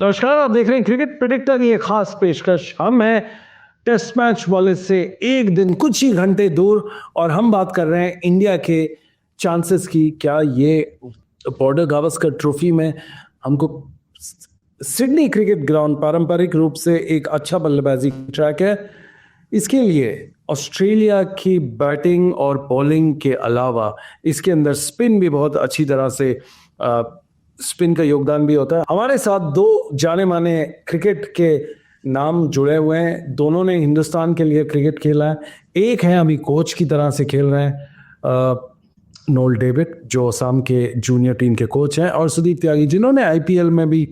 नमस्कार, आप देख रहे हैं क्रिकेट प्रेडिक्टर की एक खास पेशकश। हम हैं टेस्ट मैच वाले से एक दिन कुछ ही घंटे दूर और हम बात कर रहे हैं इंडिया के चांसेस की। क्या ये बॉर्डर गावस्कर ट्रॉफी में हमको सिडनी क्रिकेट ग्राउंड पारंपरिक रूप से एक अच्छा बल्लेबाजी ट्रैक है, इसके लिए ऑस्ट्रेलिया की बैटिंग और बॉलिंग के अलावा इसके अंदर स्पिन भी बहुत अच्छी तरह से स्पिन का योगदान भी होता है। हमारे साथ दो जाने माने क्रिकेट के नाम जुड़े हुए हैं, दोनों ने हिंदुस्तान के लिए क्रिकेट खेला है। एक है अभी कोच की तरह से खेल रहे हैं नोल डेविड, जो असम के जूनियर टीम के कोच हैं, और सुदीप त्यागी जिन्होंने आईपीएल में भी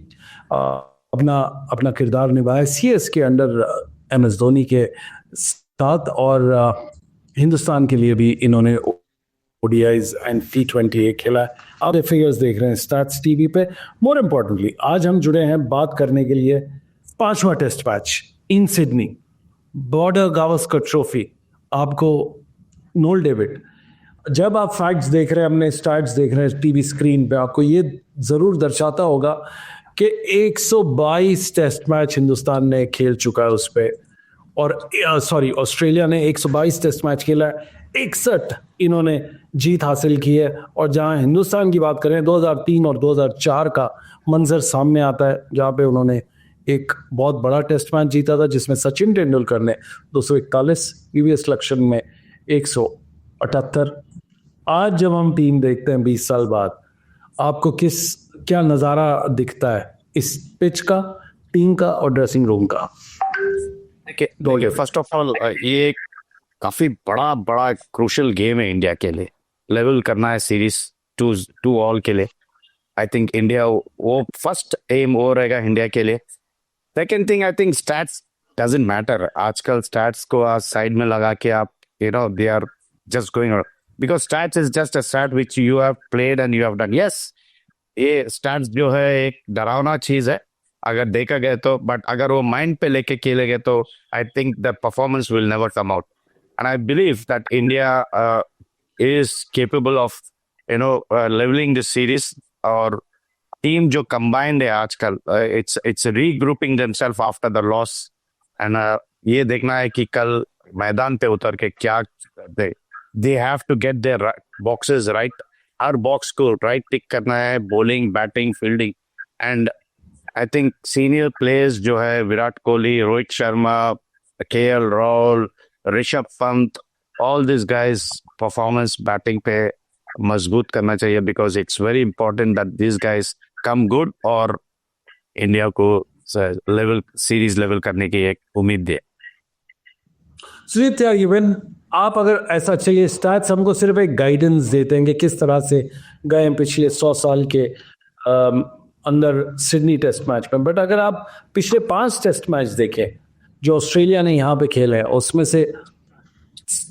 अपना अपना किरदार निभाया सीएस के अंडर MS धोनी के साथ, और हिंदुस्तान के लिए भी इन्होंने ODIs एंड T20 खेला है। आप फिगर्स देख रहे हैं स्टैट्स टीवी पे। मोर इम्पोर्टेंटली आज हम जुड़े हैं बात करने के लिए 5वां test match in Sydney, Border Gavaskar trophy. आपको नोल डेविड, जब आप फैक्ट्स देख रहे हैं, अपने स्टैट्स देख रहे हैं टीवी स्क्रीन पे, आपको ये जरूर दर्शाता होगा कि 122 टेस्ट मैच हिंदुस्तान ने खेल चुका है उस पर, और ऑस्ट्रेलिया ने 122 टेस्ट मैच खेला है, 61 इन्होंने जीत हासिल की है। और जहां हिंदुस्तान की बात करें, 2003 और 2004 का मंजर सामने आता है, जहां पे उन्होंने एक बहुत बड़ा टेस्ट मैच जीता था जिसमें सचिन तेंदुलकर ने 241, VVS लक्ष्मण में 178। आज जब हम टीम देखते हैं 20 साल बाद, आपको क्या नज़ारा दिखता है इस पिच का, टीम का और ड्रेसिंग रूम का? देखिए फर्स्ट ऑफ ऑल ये काफी बड़ा क्रूशियल गेम है इंडिया के लिए। लेवल करना है सीरीज 2-2 के लिए। आई थिंक इंडिया वो फर्स्ट एम वो रहेगा इंडिया के लिए। Second thing, I think stats doesn't matter. आजकल स्टैट्स को साइड में लगा के आप they are just going, because stats is just a stat which you have played and you have done. Yes, ये स्टैट्स जो है एक डरावना चीज है अगर देखा गया तो, बट अगर वो माइंड पे लेके खेले गए तो I think the performance will never come out. And I believe that India is capable of, leveling this series. और team जो combined है आजकल, it's regrouping themselves after the loss. And ये देखना है कि कल मैदान पे उतर के क्या they have to get their boxes right. Her box को right tick करना है, bowling, batting, fielding. And I think senior players जो है Virat Kohli, Rohit Sharma, KL Rahul, Rishabh Pant, all these guys performance batting पे मजबूत करना चाहिए, because it's very important that these guys come good और इंडिया को लेवल सीरीज लेवल करने की एक उम्मीद दे। सुदीप त्यागी, आप अगर ऐसा चाहिए, स्टैट्स हमको सिर्फ एक गाइडेंस देते हैं कि किस तरह से गए पिछले 100 साल के अंदर सिडनी टेस्ट मैच में, बट अगर आप पिछले 5 टेस्ट मैच देखें जो ऑस्ट्रेलिया ने यहाँ पे खेले हैं, उसमें से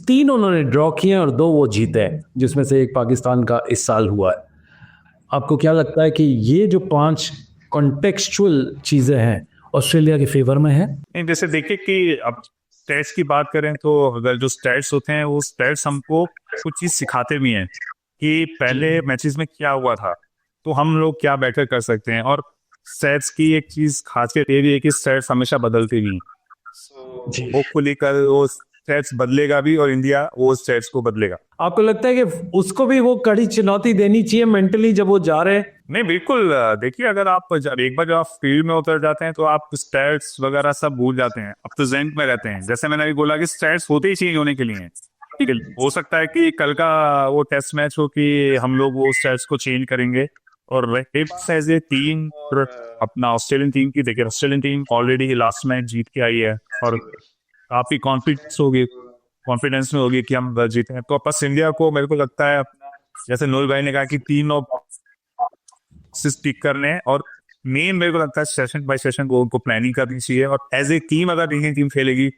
3 उन्होंने ड्रॉ किए और 2 वो जीते हैं, जिसमें से एक पाकिस्तान का इस साल हुआ है। आपको क्या लगता है कि ये जो 5 कॉन्टेक्चुअल चीजें हैं ऑस्ट्रेलिया के फेवर में है? जैसे देखिए कि अब स्टैट्स की बात करें तो अगर जो स्टैट्स होते हैं वो स्टैट्स हमको कुछ चीज सिखाते भी हैं कि पहले मैचेस में क्या हुआ था, तो हम लोग क्या बेटर कर सकते हैं। और स्टैट्स की एक चीज खासियत ये भी है कि स्टैट्स हमेशा बदलती नहीं। होपफुली कल वो स्टैट्स बदलेगा भी और इंडिया वो स्टैट्स को बदलेगा। आपको लगता है कि उसको भी वो कड़ी चुनौती देनी चाहिए मेंटली जब वो जा रहे हैं? नहीं, बिल्कुल। देखिए, अगर आप एक बार जब आप फील्ड में उतर जाते हैं तो आप स्टैट्स वगैरह सब भूल जाते हैं, अब प्रेजेंट में रहते हैं। जैसे मैंने अभी बोला कि स्टैट्स होते ही चेंज होने के लिए हैं। ठीक है, हो सकता है कि कल का वो टेस्ट मैच हो कि हम लोग वो स्टैट्स को चेंज करेंगे। और एज ए टीम अपना ऑस्ट्रेलियन टीम की देखिए, Australian team already last match जीत के आई है और काफी कॉन्फिडेंस में होगी कि हम जीते हैं। तो बस इंडिया को मेरे को लगता है, जैसे नूर भाई ने कहा कि 3 स्टिक करने हैं, और मेन मेरे को लगता है सेशन बाय सेशन को उनको प्लानिंग करनी चाहिए। और एज ए टीम अगर इंडियन टीम खेलेगी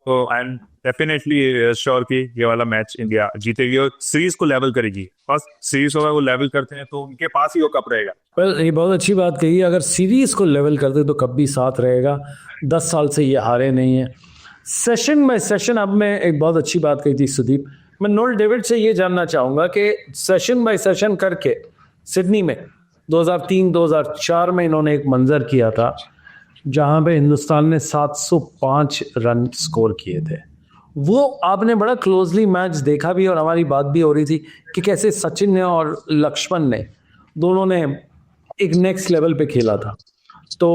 तो आई एम डेफिनेटली श्योर कि ये वाला मैच इंडिया जीतेगी और सीरीज को लेवल करेगी। फर्स्ट सीरीज होगा वो लेवल करते हैं तो उनके पास ही वो कप रहेगा। well, ये बहुत अच्छी बात कही, अगर सीरीज को लेवल करते तो कब भी साथ रहेगा। 10 साल से ये हारे नहीं है। सेशन बाय सेशन, अब मैं एक बहुत अच्छी बात कही थी सुदीप, मैं नोल डेविड से ये जानना चाहूंगा कि सेशन बाय सेशन करके सिडनी में 2003-2004 में इन्होंने एक मंजर किया था जहां पे हिंदुस्तान ने 705 रन स्कोर किए थे। वो आपने बड़ा क्लोजली मैच देखा भी और हमारी बात भी हो रही थी कि कैसे सचिन ने और लक्ष्मण ने दोनों ने एक नेक्स्ट लेवल पे खेला था। तो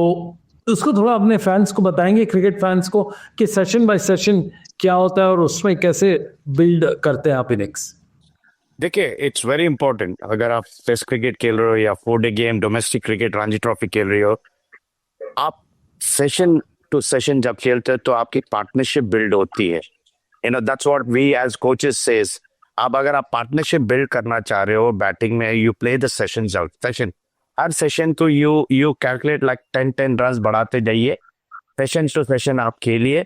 उसको थोड़ा अपने फैंस को बताएंगे, क्रिकेट फैंस को, कि सेशन बाय सेशन क्या होता है और उसमें कैसे बिल्ड करते हैं आप इनिंग्स। देखिए, इट्स वेरी इंपॉर्टेंट। अगर आप टेस्ट क्रिकेट खेल रहे हो या 4 day game domestic cricket Ranji trophy खेल रहे हो, आप सेशन टू सेशन जब खेलते हो तो आपकी पार्टनरशिप बिल्ड होती है। That's what we as coaches says. अब अगर आप पार्टनरशिप बिल्ड करना चाह रहे हो बैटिंग में, you play the session out. Session her session को यू कैलकुलेट लाइक 10 रन बढ़ाते जाइए, सेशन टू सेशन आप खेलिए।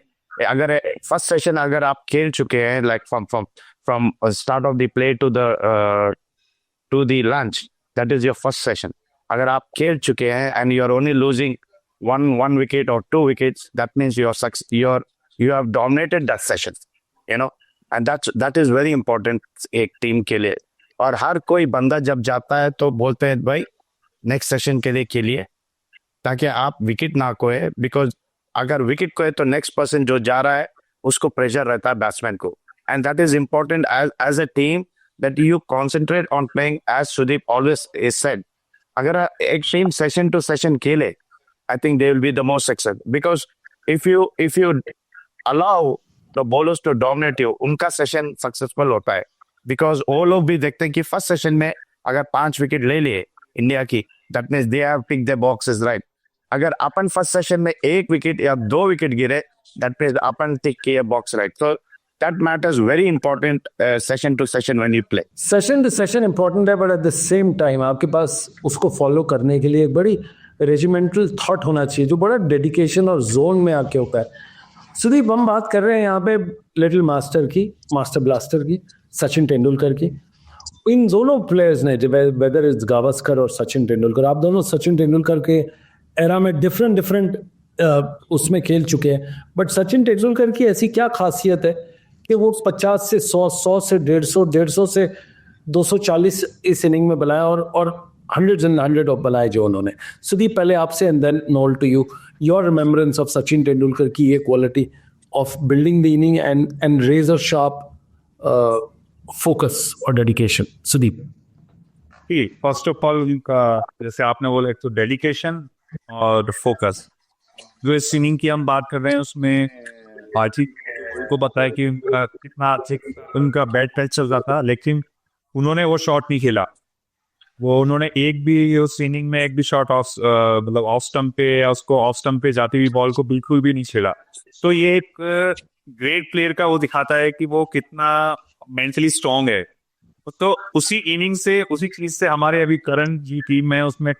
अगर फर्स्ट सेशन अगर आप खेल चुके हैं, like from start of the play to the lunch, that is your first session. अगर आप खेल चुके हैं and you are only losing one wicket or 2 wickets, that means you have dominated that session, and that is very important एक team के लिए। और हर कोई बंदा जब जाता है तो बोलते हैं भाई नेक्स्ट सेशन के लिए खेलिए, ताकि आप विकेट ना खोए, बिकॉज अगर विकेट खोए तो नेक्स्ट पर्सन जो जा रहा है उसको प्रेशर रहता है बैट्समैन को। And that is important as a team that you concentrate on playing as Sudeep always is said. अगर एक टीम सेशन टू सेशन खेले, I think they will be the most successful, because if you allow the bowlers to dominate you, उनका session successful होता है। Because वो लोग भी देखते हैं कि फर्स्ट सेशन में अगर 5 विकेट ले लिए इंडिया की, that means they have pick the boxes right. अगर अपन फर्स्ट सेशन में 1 विकेट या 2 विकेट गिरे, दैट मीन्स अपन टिक किए box right. So that matters very important session to session when you play. Session to session important है, but at the same time आपके पास उसको फॉलो करने के लिए एक बड़ी रेजिमेंटल थॉट होना चाहिए जो बड़ा डेडिकेशन और जोन में आके होता है। सुदीप, हम बात कर रहे हैं यहाँ पे लिटिल मास्टर की, मास्टर ब्लास्टर की, सचिन तेंदुलकर की। इन दोनों प्लेयर्स ने, वेदर इज गावस्कर और सचिन तेंदुलकर, आप दोनों सचिन तेंदुलकर के एरा में डिफरेंट उसमें खेल चुके हैं। बट सचिन तेंदुलकर की ऐसी क्या खासियत है कि वो 50 से 100, 100 से 150 से 240 इस इनिंग में बनाया और hundreds and hundreds of बनाए जो उन्होंने। सुदीप, पहले आपसे and then Noel to you, your remembrance of Sachin Tendulkar की ये quality of building the inning and razor sharp focus और dedication. Sudeep. First of all उनका, जैसे आपने बोला, एक तो डेडिकेशन और फोकस। जो इस इनिंग की हम बात कर रहे हैं उसमें पाजी को पता है कि उनका कितना उनका बैट टच चल रहा था, लेकिन उन्होंने वो शॉट नहीं खेला। वो उन्होंने एक भी उस इनिंग में एक भी शॉट ऑफ मतलब ऑफ स्टंप पे या उसको ऑफ स्टंप पे जाती हुई बॉल को बिल्कुल भी नहीं छेड़ा। तो ये एक ग्रेट प्लेयर का वो दिखाता है कि वो कितना मेंटली स्ट्रांग है। तो उसी इनिंग से, उसी चीज से हमारे अभी करंट जी टीम है उसमें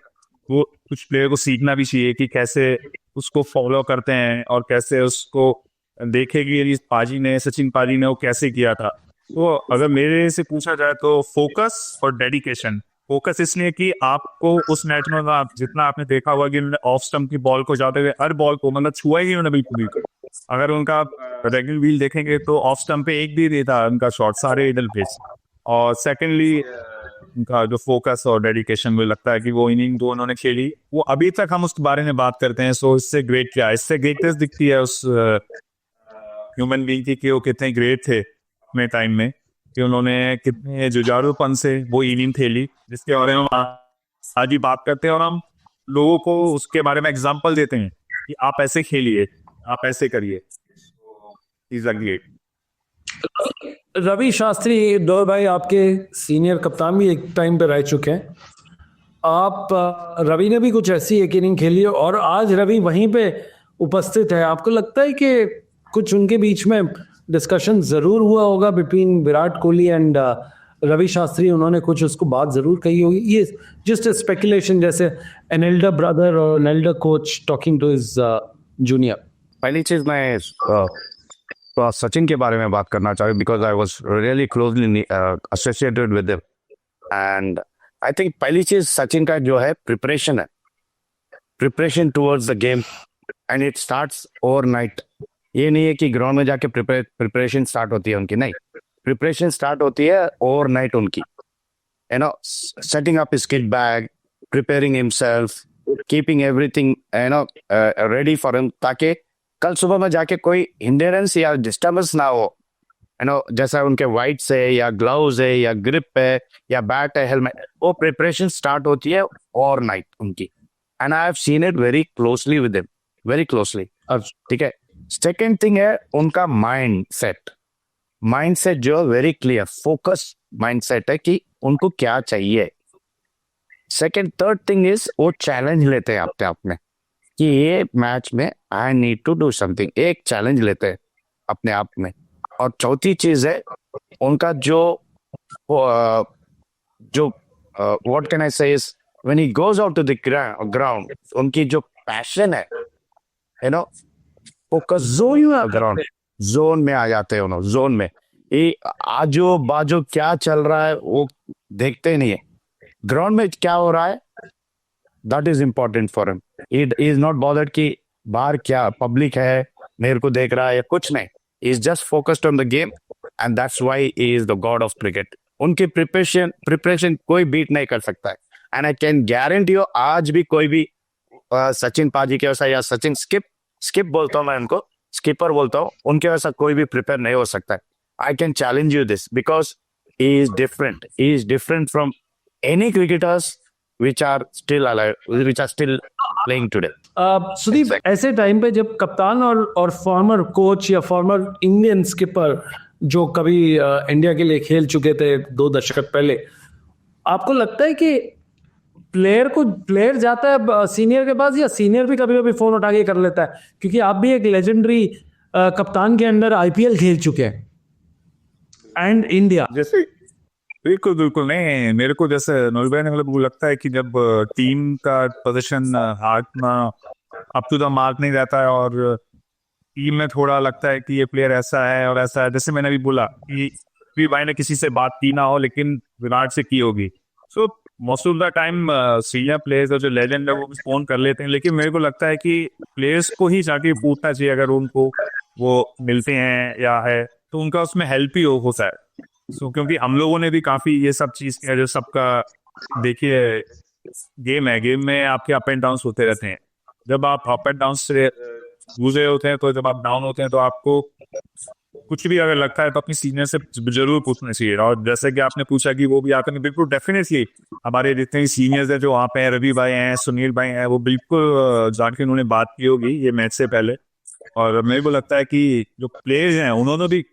वो कुछ प्लेयर को सीखना भी चाहिए कि कैसे उसको फॉलो करते हैं और कैसे उसको देखेगी पाजी ने, सचिन पाजी ने वो कैसे किया था। तो अगर मेरे से पूछा जाए तो फोकस और डेडिकेशन। फोकस इसलिए कि आपको उस मैच में जितना आपने देखा हुआ कि उन्होंने ऑफ स्टंप की बॉल को जाते हुए हर बॉल को मतलब छुआ ही उन्होंने बिल्कुल भी। अगर उनका रेगुलर व्हील देखेंगे तो ऑफ स्टंप पे एक भी नहीं था उनका शॉट, सारे इडल पेस। और सेकेंडली उनका जो फोकस और डेडिकेशन, मुझे लगता है कि वो इनिंग जो उन्होंने खेली वो अभी तक हम उस बारे में बात करते हैं। सो इससे ग्रेट क्या, इससे ग्रेटनेस दिखती है उस ह्यूमन बीइंग की कि वो कितने ग्रेट थे अपने टाइम में, कि उन्होंने कितने जुझारूपन से वो इनिंग खेली, जिसके बारे में हम आज ही बात करते हैं और हम लोगों को उसके बारे में एग्जांपल देते हैं कि आप ऐसे खेलिए, आप ऐसे करिए। Is a great. Ravi Shastri, दो भाई आपके सीनियर कप्तान भी एक टाइम पे रह चुके हैं। आप रवि ने भी कुछ ऐसी एक इनिंग खेली है और आज रवि वहीं पे उपस्थित है। आपको लगता है कि कुछ उनके बीच में डिस्कशन जरूर हुआ होगा बिटवीन विराट कोहली एंड रवि शास्त्री, उन्होंने कुछ उसको बात जरूर कही होगी? ये जस्ट स्पेकुलेशन, जैसे एन एल्डर ब्रदर और an elder coach talking to his junior. पहली चीज मैं तो सचिन के बारे में बात करना चाहूँ, because I was really closely associated with him. And I think पहली चीज सचिन का जो है प्रिपरेशन है, preparation towards the game, and it starts overnight. ये नहीं है कि ग्राउंड में जाके प्रिपरेशन स्टार्ट होती है उनकी, नहीं, प्रिपरेशन स्टार्ट होती है ओवरनाइट उनकी। Setting up his kit bag, preparing himself, keeping everything ready for him, ताकि कल सुबह में जाके कोई hindrance या disturbance ना हो, जैसा उनके वाइट्स है या ग्लव्स है या ग्रिप है या बैट है, हेलमेट, वो प्रिपरेशन स्टार्ट होती है ओवरनाइट उनकी. And I have seen it very closely with him, very closely. अब ठीक है, सेकेंड थिंग है उनका माइंड सेट जो very clear focus mind set है कि उनको क्या चाहिए. सेकेंड थर्ड थिंग इज वो चैलेंज लेते हैं अपने आप में कि ये मैच में I need to do something, एक चैलेंज लेते हैं अपने आप में. और चौथी चीज है उनका जो what can I say is when he goes out to the ground, उनकी जो पैशन है फोकस ग्राउंड जोन में आ जाते हैं. जोन में ये आजू बाजू क्या चल रहा है वो देखते नहीं है. ग्राउंड में क्या हो रहा है that is important for him. He is not bothered कि बाहर क्या पब्लिक है मेरे को देख रहा है या कुछ नहीं. He is just focused on the game and that's why he is the god of cricket. उनकी प्रिपरेशन कोई बीट नहीं कर सकता है. And I can guarantee you आज भी कोई भी सचिन पाजी के वैसा या सचिन स्किप बोलता हूँ मैं, उनको स्किपर बोलता हूँ, उनके वैसा कोई भी प्रिपेयर नहीं हो सकता है. I can challenge you this because he is different from any cricketers which are still alive, which are still playing today. Sudeep, ऐसे टाइम पे जब कप्तान और फॉर्मर कोच या फॉर्मर इंडियन स्किपर जो कभी इंडिया के लिए खेल चुके थे 2 दशक पहले, आपको लगता है कि प्लेयर जाता है सीनियर के पास या सीनियर भी कभी कभी फोन उठा के कर लेता है? क्योंकि आप भी एक लेजेंडरी कप्तान के अंडर IPL खेल चुके हैं एंड इंडिया. जैसे बिल्कुल नहीं, मेरे को जैसे नोलभाई ने मतलब लगता है कि जब टीम का पोजीशन हाथ में अप टू द मार्क नहीं रहता है और टीम में थोड़ा लगता है कि ये प्लेयर ऐसा है और ऐसा है, जैसे मैंने अभी बोला कि भी भाई ने किसी से बात की ना हो लेकिन विराट से की होगी. So most of the time senior players और जो लेजेंड है वो भी फोन कर लेते हैं, लेकिन मेरे को लगता है कि प्लेयर्स को ही जाके पूछना चाहिए अगर उनको वो मिलते हैं या है तो उनका उसमें हेल्प ही होता है. क्योंकि हम लोगों ने भी काफी ये सब चीज किया जो सबका देखिए गेम में आपके अप एंड डाउन होते रहते हैं. जब आप अप एंड डाउन से गुजरे होते हैं तो जब आप डाउन होते हैं तो आपको कुछ भी अगर लगता है तो अपनी सीनियर से जरूर पूछना चाहिए. और जैसे कि आपने पूछा कि वो भी आपने बिल्कुल डेफिनेटली हमारे जितने भी सीनियर्स हैं जो वहाँ पे हैं, रवि भाई हैं, सुनील भाई हैं, वो बिल्कुल जाके उन्होंने बात की होगी ये मैच से पहले. और मेरे को लगता है कि जो प्लेयर्स हैं उन्होंने भी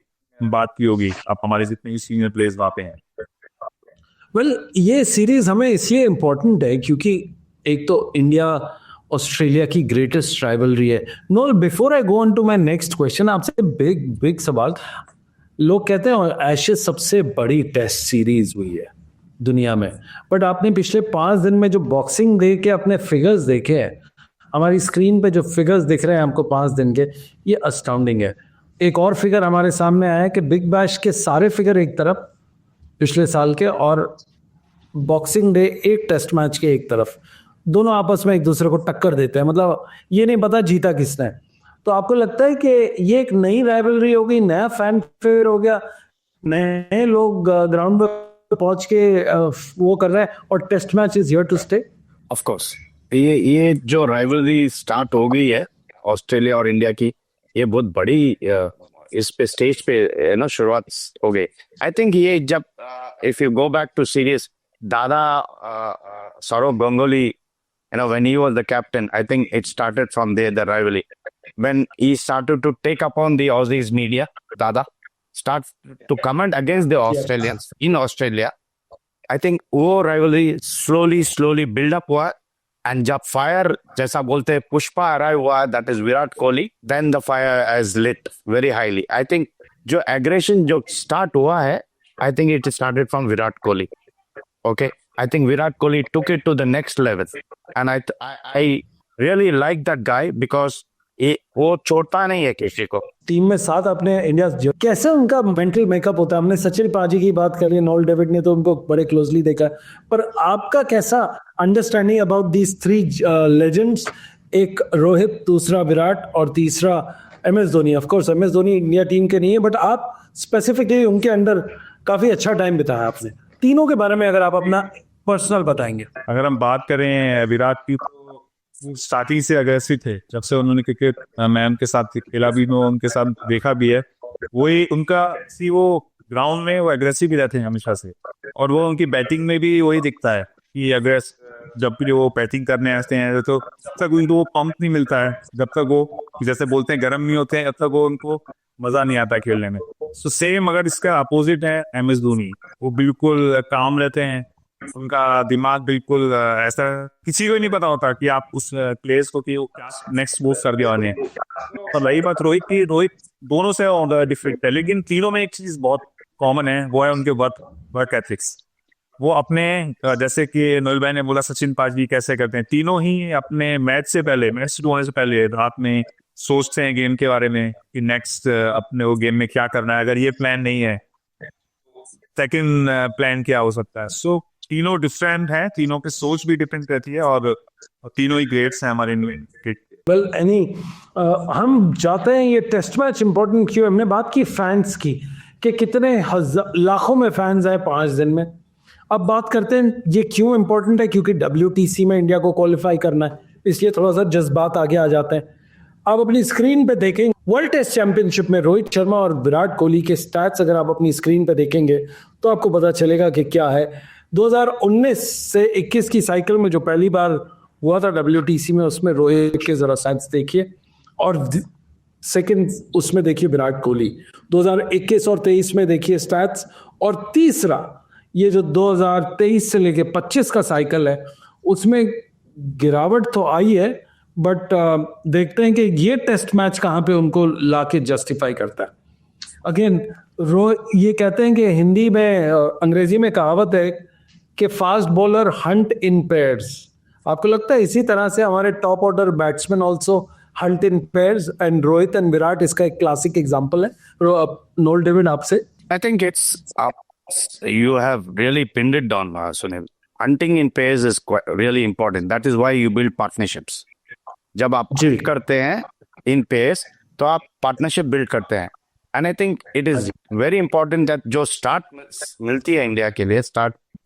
बात की होगी आप हमारे जितने भी सीनियर प्लेयर्स वहाँ पे हैं. वेल, ये सीरीज हमें इसलिए इम्पोर्टेंट है क्योंकि एक तो इंडिया ऑस्ट्रेलिया की ग्रेटेस्ट राइवलरी है. नोल, before I go on to my next question, आपसे बिग सवाल. लोग कहते हैं एशेज सबसे बड़ी टेस्ट सीरीज हुई है दुनिया में, बट आपने पिछले 5 दिन में जो बॉक्सिंग डे के अपने फिगर्स देखे हैं, हमारी स्क्रीन पे जो फिगर्स दिख रहे हैं हमको 5 दिन के, ये अस्टाउंडिंग है. एक और फिगर हमारे सामने आया है कि बिग बैश के सारे फिगर एक तरफ पिछले साल के और बॉक्सिंग डे एक टेस्ट मैच के एक तरफ, दोनों आपस में एक दूसरे को टक्कर देते हैं. मतलब ये नहीं पता जीता किसने. तो आपको लगता है कि ये एक नई राइवलरी हो गई, नया फैन फेवर हो गया, नए लोग ग्राउंड पे पहुंच के वो कर रहे हैं और test match is here to stay? Of course ये जो राइवलरी स्टार्ट हो गई है ऑस्ट्रेलिया और इंडिया की, ये बहुत बड़ी इस पे स्टेज पे शुरुआत हो गई. आई थिंक ये जब if you go back to series, दादा Sourav Ganguly when he was the captain, I think it started from there, the rivalry. When he started to take upon the Aussies media, Dada start to comment against the Australians in Australia. I think वो rivalry slowly build up हुआ. And जब fire जैसा बोलते हैं Pushpa arrive हुआ, that is Virat Kohli, then the fire has lit very highly. I think जो aggression जो start हुआ है, I think it started from Virat Kohli. Okay, I think Virat Kohli took it to the next level, and I really like that guy because वो छोड़ता नहीं है किसी को. टीम में साथ अपने इंडिया कैसे उनका मेंटल मेकअप होता है? हमने सचिन पाजी की बात करी, नॉल डेविड ने तो उनको बड़े क्लोजली देखा, पर आपका कैसा अंडरस्टैंडिंग अबाउट दीज 3 लेजेंड्स? एक रोहित, दूसरा विराट और तीसरा MS Dhoni. Of course MS Dhoni India team के नहीं है, बट आप स्पेसिफिकली उनके अंडर काफी अच्छा टाइम बिताया आपने. तीनों के बारे में अगर आप अपना पर्सनल बताएंगे। अगर हम बात करें विराट की, तो स्टार्टिंग से अग्रेसिव थे। जब से उन्होंने क्रिकेट, मैं उनके साथ खेला भी हूँ, उनके साथ देखा भी है, वही उनका वो ग्राउंड में वो एग्रेसिव ही रहते हैं हमेशा से। और वो उनकी बैटिंग में भी वही दिखता है कि अग्रेस जब भी वो बैटिंग करने आते हैं तो जब तक उनको वो पंप नहीं मिलता है, जब तक वो जैसे बोलते हैं गर्म नहीं होते हैं, तब तक वो उनको मजा नहीं आता खेलने में। सो सेम अगर इसका अपोजिट है MS धोनी, वो बिल्कुल काम रहते हैं, उनका दिमाग बिल्कुल ऐसा किसी को ही नहीं पता होता कि आप उस प्लेयर्स को कि वो क्या नेक्स्ट मूव कर दिया उन्हें। और रही बात रोहित की, रोहित दोनों से डिफरेंट है, लेकिन तीनों में एक चीज बहुत कॉमन है, वो है उनके वर्क एथिक्स। वो अपने जैसे कि नोएल भाई ने बोला सचिन पाजी कैसे करते हैं, तीनों ही अपने मैच शुरू होने से पहले रात में सोचते हैं गेम के बारे में कि नेक्स्ट अपने वो गेम में क्या करना है, अगर ये प्लान नहीं है सेकंड प्लान क्या हो सकता है। सो तीनों डिफरेंट हैं, तीनों की सोच भी डिफरेंट रहती है, और तीनों ही ग्रेट्स हैं हमारे इंडियन क्रिकेट। वेल एनी हम जाते हैं, ये टेस्ट मैच इंपॉर्टेंट क्यों, हमने बात की फैंस की कि कितने लाखों में फैंस आए 5 दिन में। अब बात करते हैं ये क्यों इंपॉर्टेंट है, क्योंकि WTC में इंडिया को क्वालिफाई करना है, इसलिए थोड़ा सा जज्बात आगे आ जाते हैं। आप अपनी स्क्रीन पे देखें वर्ल्ड टेस्ट चैंपियनशिप में रोहित शर्मा और विराट कोहली के स्टैट्स अगर आप अपनी स्क्रीन पे देखेंगे तो आपको पता चलेगा कि क्या है। 2019 से 21 की साइकिल में जो पहली बार हुआ था WTC में, उसमें रोहित के जरा स्टैट्स देखिए, और सेकंड उसमें देखिए विराट कोहली। 2021 और 23 में देखिए स्टैट्स, और तीसरा ये जो 2023 से लेके 25 का साइकिल है उसमें गिरावट तो आई है, बट देखते हैं कि ये टेस्ट मैच कहाँ पे उनको लाके जस्टिफाई करता है। अगेन ये कहते हैं कि हिंदी में अंग्रेजी में कहावत है कि फास्ट बॉलर हंट इन पेयर्स। आपको लगता है इसी तरह से हमारे top order batsman also Hunt in pairs, and Rohit and Virat इसका एक क्लासिक एग्जांपल है। नोल डेविड आपसे। I think you have really pinned it down, Sunil. Hunting in pairs is really important. That is why you build partnerships. जब आप build करते हैं in pairs, तो आप partnership build करते हैं. And I think it is very important that जो start मिलती है इंडिया के लिए,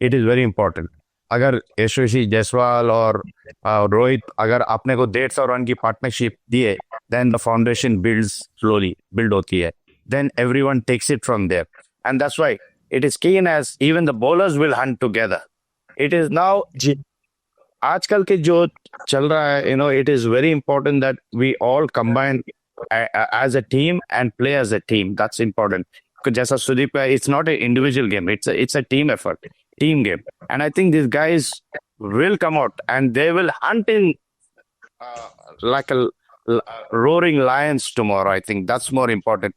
it is very important. अगर यशस्वी जायसवाल और रोहित अगर अपने को 150 रन की पार्टनरशिप दिए, then the foundation builds slowly, build होती है. Then everyone takes it from there. And that's why it is keen as even the bowlers will hunt together. It is now, आजकल के जो चल रहा है, it is very important that we all combine as a team and play as a team. That's important. जैसा सुदीप का, it's not an individual game. It's a team effort, team game. And I think these guys will come out and they will hunt in like a roaring lions tomorrow. I think that's more important.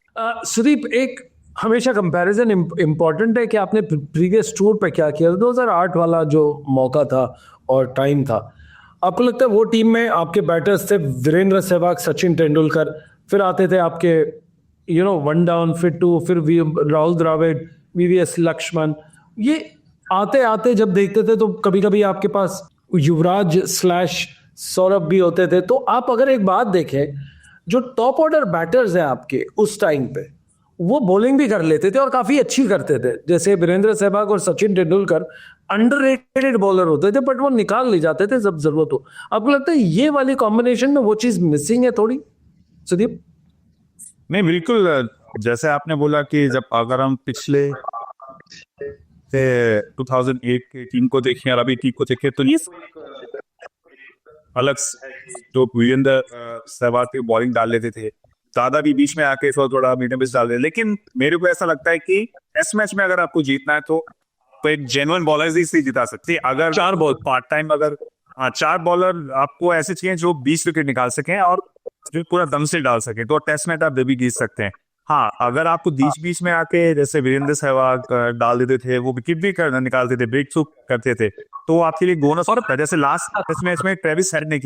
Sudeep, एक हमेशा comparison important है कि आपने previous tour पे क्या किया। 2008 वाला जो मौका था और टाइम था, आपको लगता है वो टीम में आपके बैटर्स थे वीरेंद्र सहवाग, सचिन तेंदुलकर, फिर आते थे आपके वन डाउन, फिर टू, फिर राहुल द्रविड़, VVS लक्ष्मण, ये आते आते जब देखते थे तो कभी कभी आपके पास युवराज / सौरभ भी होते थे। तो आप अगर एक बात देखें, जो टॉप ऑर्डर बैटर्स हैं आपके उस टाइम पे, वो बॉलिंग भी कर लेते थे और काफी अच्छी करते थे। जैसे वीरेंद्र सहवाग और सचिन तेंदुलकर अंडररेटेड बॉलर होते थे, बट वो निकाल ले जाते थे जब जरूरत हो। आपको लगता है ये वाली कॉम्बिनेशन में वो चीज मिसिंग है थोड़ी, सुदीप? नहीं, बिल्कुल। जैसे आपने बोला कि जब अगर हम पिछले 2008 के टीम को देखें और अभी टीम को देखें, तो ये अलग जो वीरेंद्र सहवाग की बॉलिंग डाल लेते थे, दादा भी बीच में आके थोड़ा मीडियम पिच डाल दे। लेकिन मेरे को ऐसा लगता है कि टेस्ट मैच में अगर आपको जीतना है तो एक जेन्युइन बॉलर ही जिता सकती है। अगर 4 बॉल पार्ट टाइम, अगर 4 बॉलर आपको ऐसे चाहिए जो 20 विकेट निकाल सकें और जो पूरा दम से डाल सके, तो टेस्ट मैच आप भी जीत सकते हैं। हाँ, अगर आपको बीच में आके जैसे वीरेंद्र सहवाग डाल देते थे, वो विकेट भी निकालते थे, ब्रेक थ्रू करते थे, तो आपके लिए बोनस होता है। जैसे लास्ट टेस्ट मैच में ट्रेविस हेड ने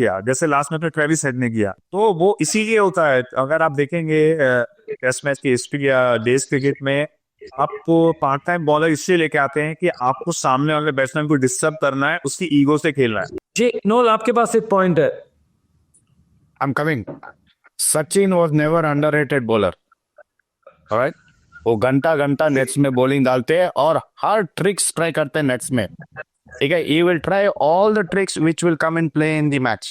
किया, तो वो इसीलिए होता है। अगर आप देखेंगे टेस्ट मैच की हिस्ट्री या डेज क्रिकेट में, आपको पार्ट टाइम बॉलर इसलिए लेके आते हैं कि आपको सामने वाले बैट्समैन को डिस्टर्ब करना है, उसकी ईगो से खेलना है। जी नोल, आपके पास एक पॉइंट है। I'm coming. Sachin was never underrated bowler. Alright? वो घंटा नेट्स में बॉलिंग डालते हैं और हर ट्रिक्स ट्राई करते हैं नेट्स में। ठीक है, he will try all the tricks which will come in play in the match.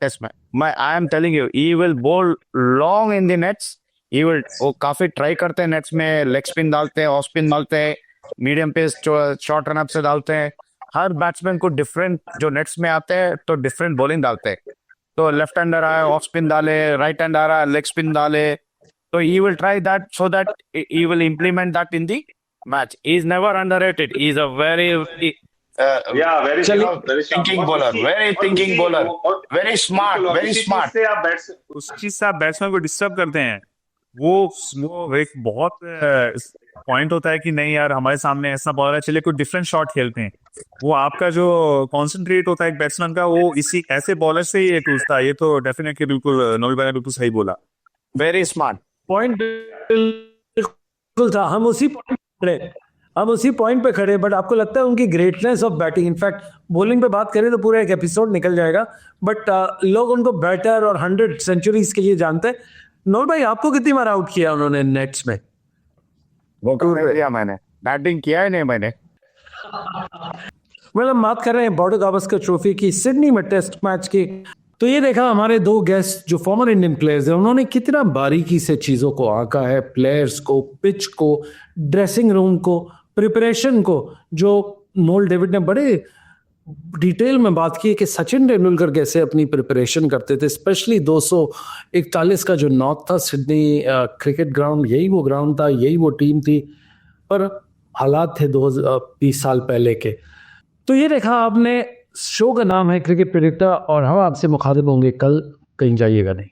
Yes, I am telling you, he will bowl long in the nets. He will, वो काफी try करते हैं nets में, leg spin डालते हैं, of spin डालते हैं, medium pace short run up से डालते हैं. हर बैट्समैन को डिफरेंट, जो नेट्स में आते हैं तो डिफरेंट बॉलिंग डालते हैं. तो लेफ्ट हैंडर आया ऑफ स्पिन डाले, राइट हैंड आ रहा लेग स्पिन डाले. तो he will try that so that he will implement that in the match. He is never underrated. He is a very very thinking bowler, very thinking bowler, very smart, very smart. उस चीज से आप batsman को disturb करते हैं. वो एक बहुत पॉइंट होता है कि नहीं यार हमारे सामने ऐसा बॉलर है, चलिए कोई डिफरेंट शॉट खेलते हैं. वो आपका जो कॉन्सेंट्रेट होता है एक बैट्समैन का, वो इसी ऐसे बॉलर से ही टूटता है. ये तो डेफिनेटली बिल्कुल नोबी भाई ने बिल्कुल सही बोला. Very smart. पॉइंट बिल्कुल था. हम उसी पॉइंट पे खड़े. बट आपको लगता है उनकी greatness of batting, in fact bowling पे बात करें तो पूरा एक एपिसोड निकल जाएगा, बट लोग उनको बैटर और 100 सेंचुरीज के लिए जानते हैं. नोट भाई, आपको कितनी बार आउट किया उन्होंने नेट्स में? वो किया मैंने, बैटिंग किया है नहीं मैंने. हम बात कर रहे हैं बॉर्डर गावस्कर ट्रॉफी की, सिडनी में टेस्ट मैच की. तो ये देखा हमारे दो गेस्ट जो फॉर्मर इंडियन प्लेयर्स हैं, उन्होंने कितना बारीकी से चीज़ों को आंका है, प्लेयर्स को, पिच को, ड्रेसिंग रूम को, प्रिपरेशन को. जो नोल डेविड ने बड़े डिटेल में बात की कि सचिन तेंदुलकर कैसे अपनी प्रिपरेशन करते थे, स्पेशली 241 का जो नॉर्थ था सिडनी क्रिकेट ग्राउंड, यही वो ग्राउंड था, यही वो टीम थी, पर हालात थे 20 साल पहले के. तो ये देखा आपने. शो का नाम है क्रिकेट प्रेडिक्टर और हम आपसे मुखातिब होंगे कल. कहीं जाइएगा नहीं.